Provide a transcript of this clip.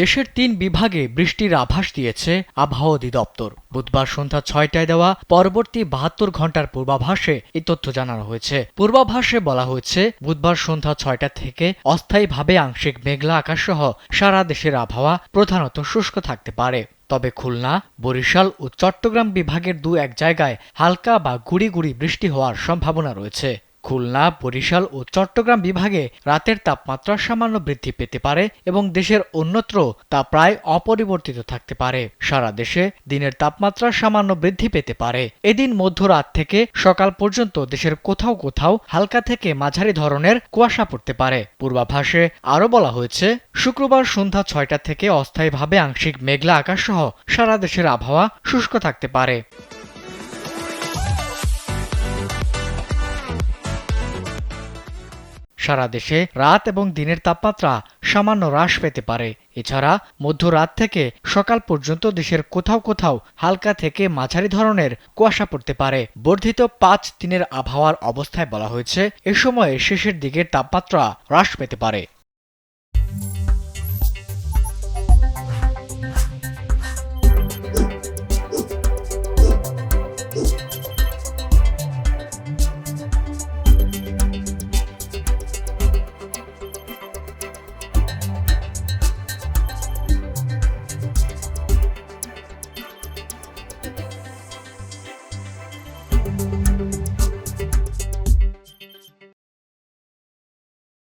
দেশের ৩ বিভাগে বৃষ্টির আভাস দিয়েছে আবহাওয়া অধিদপ্তর। বুধবার সন্ধ্যা ৬টায় দেওয়া পরবর্তী ৭২ ঘন্টার পূর্বাভাসে এই তথ্য জানানো হয়েছে। পূর্বাভাসে বলা হয়েছে, বুধবার সন্ধ্যা ৬টা থেকে অস্থায়ীভাবে আংশিক মেঘলা আকাশসহ সারা দেশের আবহাওয়া প্রধানত শুষ্ক থাকতে পারে। তবে খুলনা, বরিশাল ও চট্টগ্রাম বিভাগের ২-১ জায়গায় হালকা বা গুঁড়ি গুঁড়ি বৃষ্টি হওয়ার সম্ভাবনা রয়েছে। খুলনা, বরিশাল ও চট্টগ্রাম বিভাগে রাতের তাপমাত্রা সামান্য বৃদ্ধি পেতে পারে এবং দেশের অন্যত্র তা প্রায় অপরিবর্তিত থাকতে পারে। সারা দেশে দিনের তাপমাত্রা সামান্য বৃদ্ধি পেতে পারে। এদিন মধ্যরাত থেকে সকাল পর্যন্ত দেশের কোথাও কোথাও হালকা থেকে মাঝারি ধরনের কুয়াশা পড়তে পারে। পূর্বাভাসে আরও বলা হয়েছে, শুক্রবার সন্ধ্যা ৬টা থেকে অস্থায়ীভাবে আংশিক মেঘলা আকাশসহ সারা দেশের আবহাওয়া শুষ্ক থাকতে পারে। সারা দেশে রাত এবং দিনের তাপমাত্রা সামান্য হ্রাস পেতে পারে। এছাড়া মধ্যরাত থেকে সকাল পর্যন্ত দেশের কোথাও কোথাও হালকা থেকে মাঝারি ধরনের কুয়াশা পড়তে পারে। বর্ধিত ৫ দিনের আবহাওয়ার অবস্থায় বলা হয়েছে, এ সময়ে শেষের দিকের তাপমাত্রা হ্রাস পেতে পারে।